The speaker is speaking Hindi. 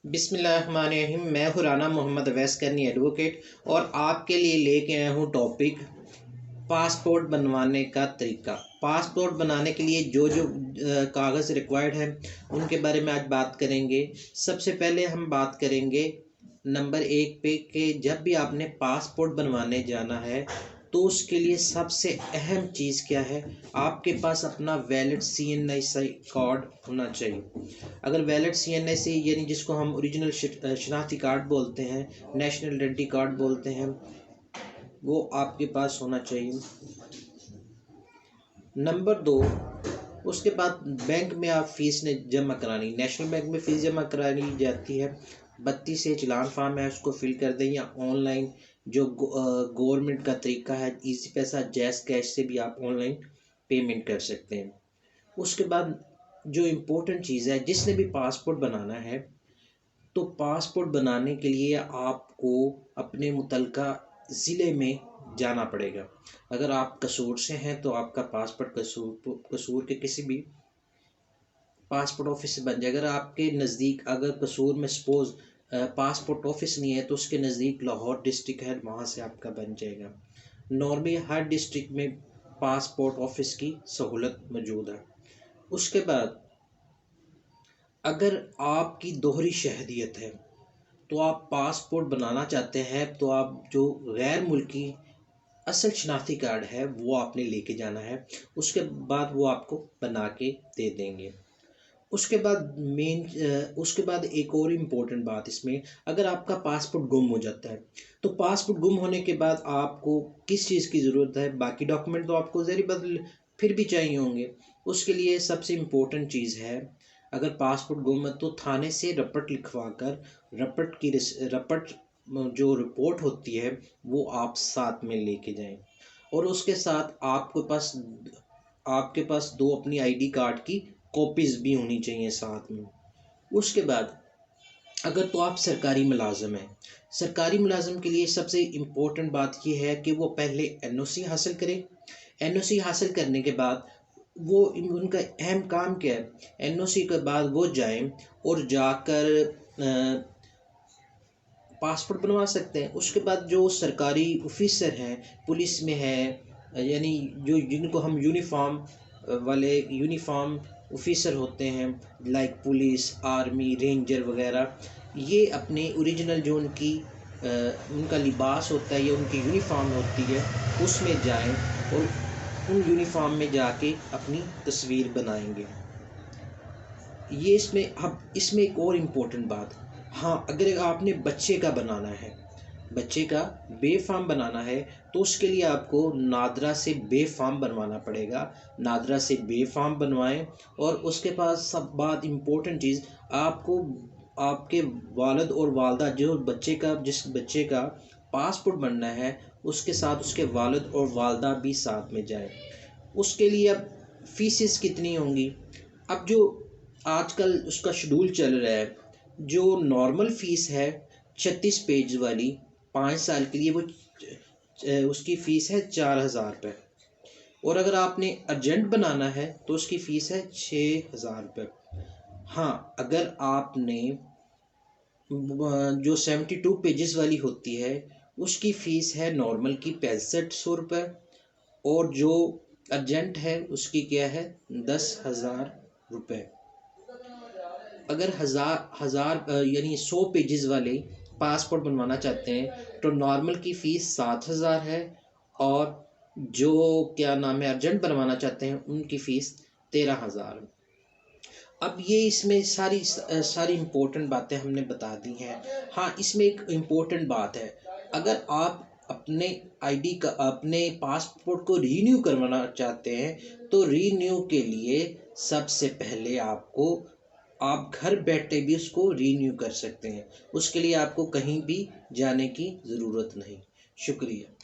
बिस्मिल्लाहिर्रहमानिर्रहीम। मैं हूँ राना मोहम्मद अवैस करनी एडवोकेट और आपके लिए लेके आया हूँ टॉपिक पासपोर्ट बनवाने का तरीका। पासपोर्ट बनाने के लिए जो जो कागज़ रिक्वायर्ड हैं उनके बारे में आज बात करेंगे। सबसे पहले हम बात करेंगे नंबर 1 पे कि जब भी आपने पासपोर्ट बनवाने जाना है तो उसके लिए सबसे अहम चीज़ क्या है, आपके पास अपना वैलिड CNIC कार्ड होना चाहिए। अगर वैलिड CNIC यानी जिसको हम ओरिजिनल शनाख्ती कार्ड बोलते हैं, नेशनल आइडेंटिटी कार्ड बोलते हैं, वो आपके पास होना चाहिए। नंबर 2, उसके बाद बैंक में आप फ़ीस जमा करानी, नेशनल बैंक में फ़ीस जमा करानी जाती है। 32 से चलान फार्म है, उसको फिल कर दें या ऑनलाइन जो गवर्नमेंट का तरीका है इजी पैसा जैज़ कैश से भी आप ऑनलाइन पेमेंट कर सकते हैं। उसके बाद जो इम्पोर्टेंट चीज़ है, जिसने भी पासपोर्ट बनाना है तो पासपोर्ट बनाने के लिए आपको अपने मुतलका ज़िले में जाना पड़ेगा। अगर आप कसूर से हैं तो आपका पासपोर्ट कसूर के किसी भी पासपोर्ट ऑफिस से बन जाए। अगर आपके नज़दीक अगर कसूर में सपोज़ पासपोर्ट ऑफिस नहीं है तो उसके नज़दीक लाहौर डिस्ट्रिक्ट है, वहाँ से आपका बन जाएगा। नॉर्मली हर डिस्ट्रिक्ट में पासपोर्ट ऑफिस की सहूलत मौजूद है। उसके बाद अगर आपकी दोहरी शहरियत है तो आप पासपोर्ट बनाना चाहते हैं तो आप जो गैर मुल्की असल शनाख्ती कार्ड है वो आपने लेके जाना है। उसके बाद वो आपको बना के दे देंगे। उसके बाद एक और इम्पोर्टेंट बात इसमें, अगर आपका पासपोर्ट गुम हो जाता है तो पासपोर्ट गुम होने के बाद आपको किस चीज़ की ज़रूरत है, बाकी डॉक्यूमेंट तो आपको ज़री बदल फिर भी चाहिए होंगे। उसके लिए सबसे इम्पोर्टेंट चीज़ है, अगर पासपोर्ट गुम है तो थाने से रपट लिखवा कर रपट जो रिपोर्ट होती है वो आप साथ में लेके जाएं। और उसके साथ आपके पास 2 अपनी ID कार्ड की कॉपीज़ भी होनी चाहिए साथ में। उसके बाद अगर तो आप सरकारी मुलाज़िम हैं, सरकारी मुलाज़िम के लिए सबसे इम्पोर्टेंट बात ये है कि वो पहले NOC हासिल करें। NOC हासिल करने के बाद वो उनका अहम काम क्या है, NOC के बाद वो जाएं और जाकर पासपोर्ट बनवा सकते हैं। उसके बाद जो सरकारी ऑफिसर हैं, पुलिस में है, यानी जो जिनको हम यूनिफॉर्म ऑफिसर होते हैं लाइक पुलिस, आर्मी, रेंजर वगैरह, ये अपने ओरिजिनल जो उनका लिबास होता है या उनकी यूनिफॉर्म होती है उसमें जाएं और उन यूनिफॉर्म में जाके अपनी तस्वीर बनाएंगे। ये इसमें एक और इम्पोर्टेंट बात, हाँ, अगर आपने बच्चे का बनाना है, बच्चे का बे फार्म बनाना है तो उसके लिए आपको नादरा से बे फार्म बनवाना पड़ेगा। नादरा से बे फार्म बनवाएं और उसके पास सब बात इम्पोर्टेंट चीज़, आपको आपके वालिद और वालदा जिस बच्चे का पासपोर्ट बनना है उसके साथ उसके वालिद और वालदा भी साथ में जाए। उसके लिए अब फीसेस कितनी होंगी, अब जो आजकल उसका शेड्यूल चल रहा है, जो नॉर्मल फ़ीस है 36 पेज वाली 5 साल के लिए, वो उसकी फ़ीस है 4,000 रुपये। और अगर आपने अर्जेंट बनाना है तो उसकी फ़ीस है 6,000 रुपये। हाँ, अगर आपने जो 72 पेजेस वाली होती है उसकी फ़ीस है नॉर्मल की 6500 रुपये और जो अर्जेंट है उसकी क्या है 10,000 रुपये। अगर हज़ार यानी 100 पेजेस वाले पासपोर्ट बनवाना चाहते हैं तो नॉर्मल की फ़ीस 7,000 है और जो क्या नाम है अर्जेंट बनवाना चाहते हैं उनकी फ़ीस 13,000। अब ये इसमें सारी इम्पोर्टेंट बातें हमने बता दी हैं। हाँ, इसमें एक इम्पोर्टेंट बात है, अगर आप अपने पासपोर्ट को रीन्यू करवाना चाहते हैं तो रीन्यू के लिए सबसे पहले आप घर बैठे भी उसको रीन्यू कर सकते हैं। उसके लिए आपको कहीं भी जाने की ज़रूरत नहीं। शुक्रिया।